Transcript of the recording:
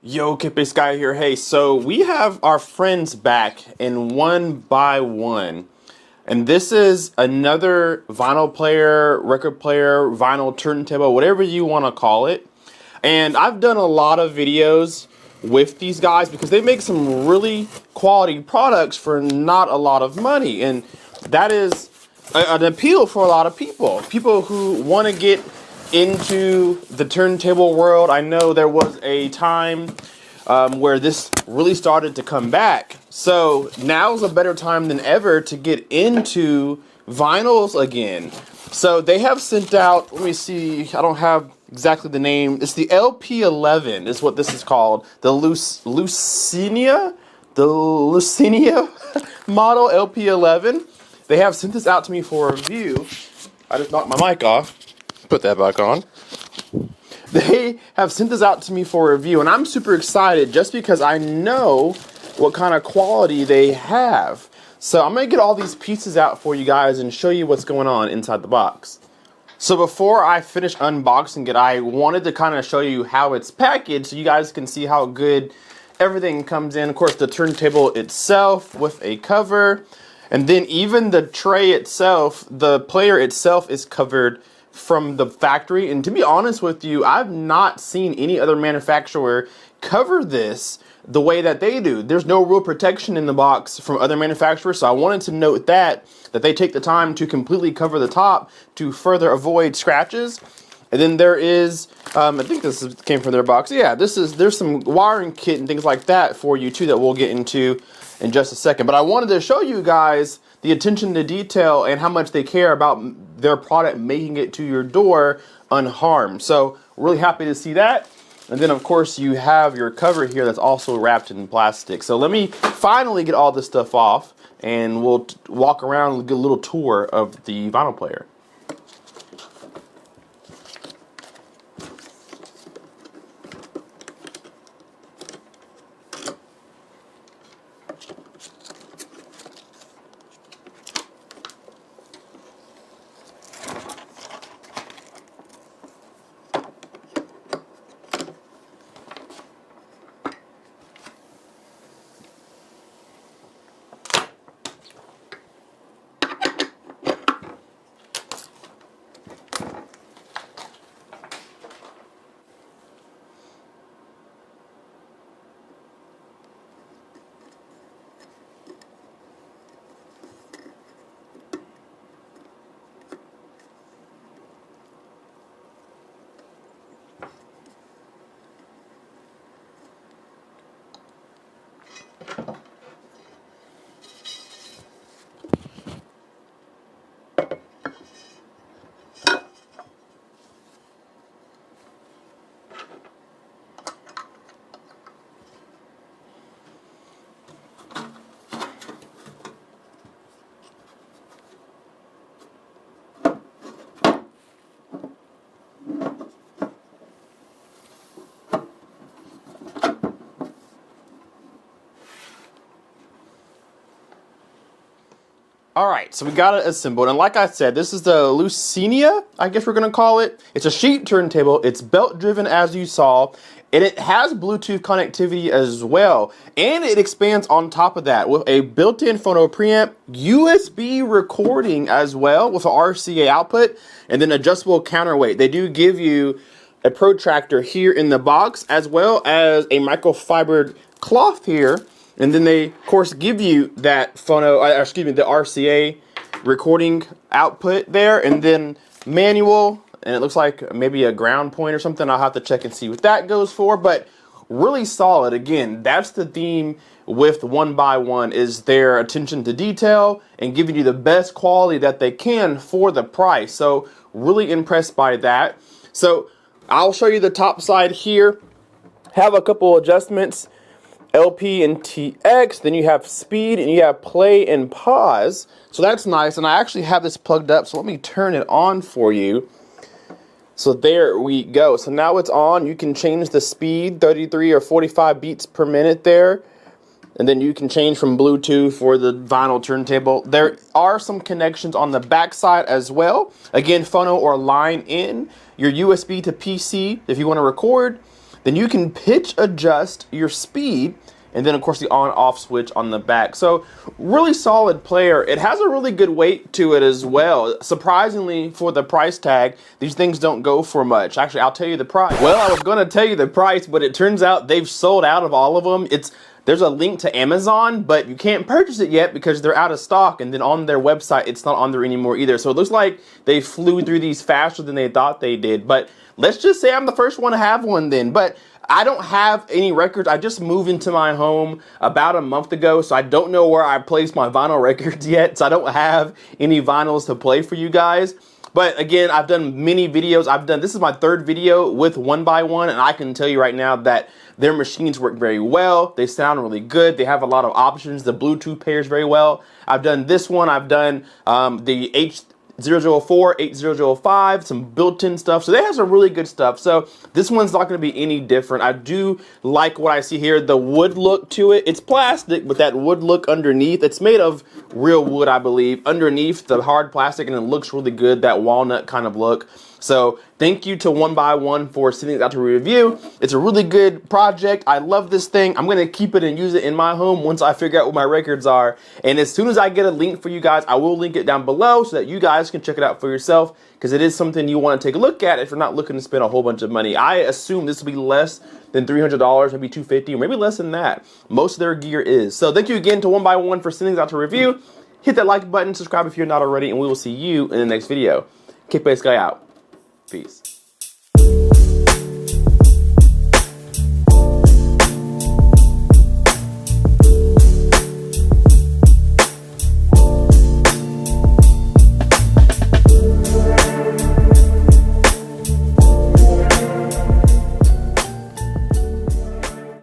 Yo, Kpaceguy here. Hey, so we have our friends back in 1byONE. And this is another vinyl player, record player, vinyl turntable, whatever you want to call it. And I've done a lot of videos with these guys because they make some really quality products for not a lot of money. And that is an appeal for a lot of people. People who want to get into the turntable world. I know there was a time where this really started to come back. So now's a better time than ever to get into vinyls again. So they have sent out, let me see, I don't have exactly the name. It's the LP11 is what this is called. The Lucenia model LP11. They have sent this out to me for review. I just knocked my mic off. Put that back on. They have sent this out to me for review, and I'm super excited just because I know what kind of quality they have. So I'm going to get all these pieces out for you guys and show you what's going on inside the box. So before I finish unboxing it, I wanted to kind of show you how it's packaged so you guys can see how good everything comes in. Of course, the turntable itself with a cover, and then even the tray itself, the player itself is covered from the factory. And to be honest with you, I've not seen any other manufacturer cover this the way that they do. There's no real protection in the box from other manufacturers, so I wanted to note that they take the time to completely cover the top to further avoid scratches. And then there is, I think this came from their box. Yeah, there's some wiring kit and things like that for you too that we'll get into in just a second. But I wanted to show you guys the attention to detail and how much they care about their product making it to your door unharmed. So really happy to see that. And then of course you have your cover here that's also wrapped in plastic. So let me finally get all this stuff off and we'll walk around and get a little tour of the vinyl player. Alright, so we got it assembled, and like I said, this is the Lucenia, I guess we're going to call it. It's a sheet turntable, it's belt driven as you saw, and it has Bluetooth connectivity as well. And it expands on top of that with a built-in phono preamp, USB recording as well with an RCA output, and then adjustable counterweight. They do give you a protractor here in the box as well as a microfibered cloth here. And then they, of course, give you that the RCA recording output there, and then manual, and it looks like maybe a ground point or something. I'll have to check and see what that goes for, but really solid. Again, that's the theme with 1byONE, is their attention to detail and giving you the best quality that they can for the price. So really impressed by that. So I'll show you the top side here. Have a couple adjustments. LP and TX, then you have speed, and you have play and pause. So that's nice, and I actually have this plugged up, so let me turn it on for you. So there we go. So now it's on. You can change the speed, 33 or 45 beats per minute there. And then you can change from Bluetooth for the vinyl turntable. There are some connections on the back side as well. Again, phono or line in. Your USB to PC if you want to record. then you can pitch adjust your speed, and then of course the on-off switch on the back. So really solid player. It has a really good weight to it as well. Surprisingly, for the price tag, these things don't go for much. Actually, I'll tell you the price. Well, I was going to tell you the price, but it turns out they've sold out of all of them. There's a link to Amazon, but you can't purchase it yet because they're out of stock, and then on their website, it's not on there anymore either. So it looks like they flew through these faster than they thought they did. But let's just say I'm the first one to have one then. But I don't have any records. I just moved into my home about a month ago, so I don't know where I placed my vinyl records yet. So I don't have any vinyls to play for you guys. But again, I've done many videos. This is my third video with 1byONE, and I can tell you right now that their machines work very well. They sound really good. They have a lot of options. The Bluetooth pairs very well. I've done this one. I've done the H004, 8005, some built-in stuff. So they have some really good stuff. So this one's not going to be any different. I do like what I see here, the wood look to it. It's plastic, but that wood look underneath. It's made of real wood, I believe. Underneath the hard plastic, and it looks really good, that walnut kind of look. So thank you to 1byONE for sending it out to review. It's a really good project. I love this thing. I'm going to keep it and use it in my home once I figure out what my records are. And as soon as I get a link for you guys, I will link it down below so that you guys can check it out for yourself, because it is something you want to take a look at if you're not looking to spend a whole bunch of money. I assume this will be less than $300, maybe $250, or maybe less than that. Most of their gear is. So thank you again to 1byONE for sending it out to review. Hit that like button, subscribe if you're not already, and we will see you in the next video. Kpaceguy out. Peace.